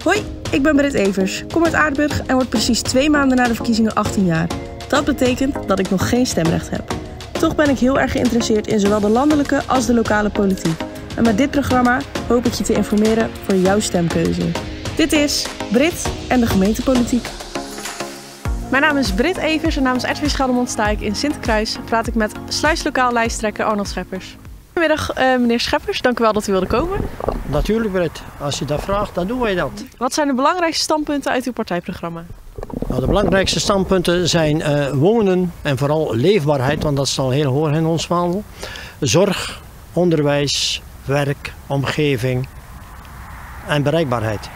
Hoi, ik ben Britt Evers, kom uit Aardenburg en word precies 2 maanden na de verkiezingen 18 jaar. Dat betekent dat ik nog geen stemrecht heb. Toch ben ik heel erg geïnteresseerd in zowel de landelijke als de lokale politiek. En met dit programma hoop ik je te informeren voor jouw stemkeuze. Dit is Britt en de gemeentepolitiek. Mijn naam is Britt Evers en namens RTV Scheldemond sta ik in Sint-Kruis. Praat ik met sluislokaal lijsttrekker Arnold Scheppers. Goedemiddag meneer Scheppers, dank u wel dat u wilde komen. Natuurlijk Britt, als je dat vraagt dan doen wij dat. Wat zijn de belangrijkste standpunten uit uw partijprogramma? Nou, de belangrijkste standpunten zijn wonen en vooral leefbaarheid, want dat staat heel hoog in ons vaandel. Zorg, onderwijs, werk, omgeving en bereikbaarheid.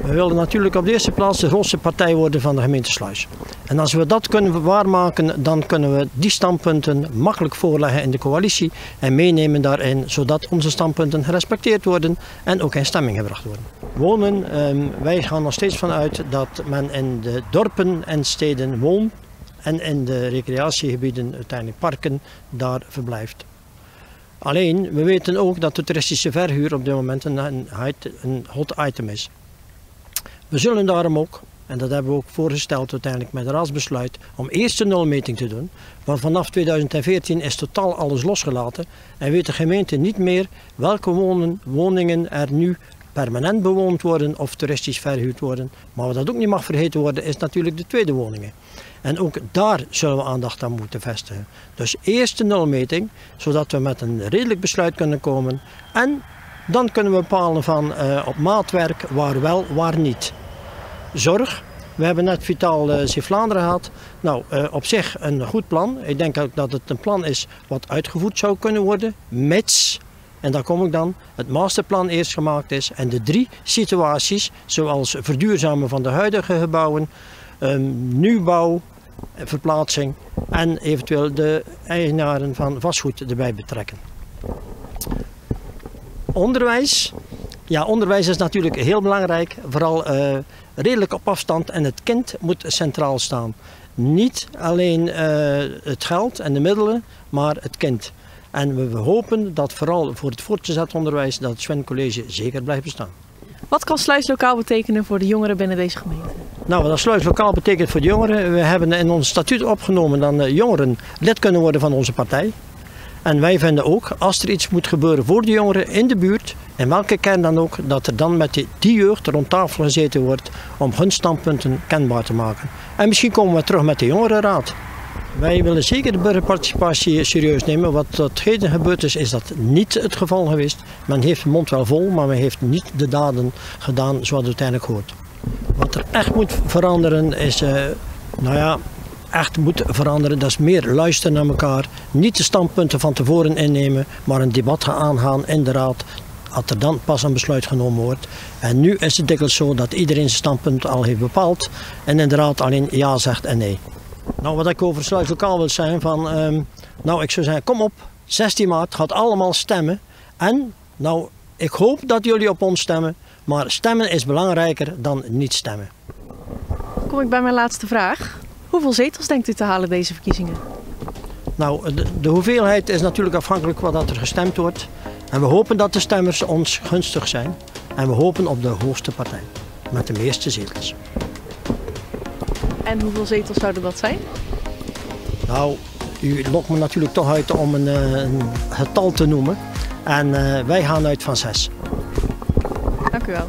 We willen natuurlijk op de eerste plaats de grootste partij worden van de gemeente Sluis. En als we dat kunnen waarmaken, dan kunnen we die standpunten makkelijk voorleggen in de coalitie en meenemen daarin, zodat onze standpunten gerespecteerd worden en ook in stemming gebracht worden. Wonen, wij gaan nog steeds vanuit dat men in de dorpen en steden woont en in de recreatiegebieden, uiteindelijk parken, daar verblijft. Alleen, we weten ook dat de toeristische verhuur op dit moment een hot item is. We zullen daarom ook, en dat hebben we ook voorgesteld uiteindelijk met het raadsbesluit, om eerst een nulmeting te doen. Want vanaf 2014 is totaal alles losgelaten en weet de gemeente niet meer welke woningen er nu permanent bewoond worden of toeristisch verhuurd worden. Maar wat dat ook niet mag vergeten worden is natuurlijk de tweede woningen. En ook daar zullen we aandacht aan moeten vestigen. Dus eerst de nulmeting, zodat we met een redelijk besluit kunnen komen. En dan kunnen we bepalen van op maatwerk waar wel, waar niet. Zorg. We hebben net Vitaal Zeeuws-Vlaanderen gehad. Nou, op zich een goed plan. Ik denk ook dat het een plan is wat uitgevoerd zou kunnen worden. Mits, en daar kom ik dan, het masterplan eerst gemaakt is. En de 3 situaties, zoals verduurzamen van de huidige gebouwen, nieuwbouw, verplaatsing en eventueel de eigenaren van vastgoed erbij betrekken. Onderwijs. Ja, onderwijs is natuurlijk heel belangrijk, vooral redelijk op afstand en het kind moet centraal staan. Niet alleen het geld en de middelen, maar het kind. En we hopen dat vooral voor het voortgezet onderwijs dat het Sven College zeker blijft bestaan. Wat kan sluislokaal betekenen voor de jongeren binnen deze gemeente? Nou, wat sluislokaal betekent voor de jongeren, we hebben in ons statuut opgenomen dat jongeren lid kunnen worden van onze partij. En wij vinden ook, als er iets moet gebeuren voor de jongeren in de buurt, in welke kern dan ook, dat er dan met die jeugd rond tafel gezeten wordt om hun standpunten kenbaar te maken. En misschien komen we terug met de jongerenraad. Wij willen zeker de burgerparticipatie serieus nemen. Wat tot heden gebeurd is, is dat niet het geval geweest. Men heeft de mond wel vol, maar men heeft niet de daden gedaan zoals het uiteindelijk hoort. Wat er echt moet veranderen is, echt moet veranderen, dat is meer luisteren naar elkaar. Niet de standpunten van tevoren innemen, maar een debat gaan aangaan in de raad. Dat er dan pas een besluit genomen wordt. En nu is het dikwijls zo dat iedereen zijn standpunt al heeft bepaald en in de raad alleen ja zegt en nee. Nou, wat ik over sluislokaal wil zeggen, ik zou zeggen, kom op, 16 maart, gaat allemaal stemmen. En, ik hoop dat jullie op ons stemmen, maar stemmen is belangrijker dan niet stemmen. Dan kom ik bij mijn laatste vraag. Hoeveel zetels denkt u te halen deze verkiezingen? Nou, de hoeveelheid is natuurlijk afhankelijk van wat er gestemd wordt. En we hopen dat de stemmers ons gunstig zijn. En we hopen op de hoogste partij, met de meeste zetels. En hoeveel zetels zouden dat zijn? Nou, u lokt me natuurlijk toch uit om een getal te noemen. En wij gaan uit van 6. Dank u wel.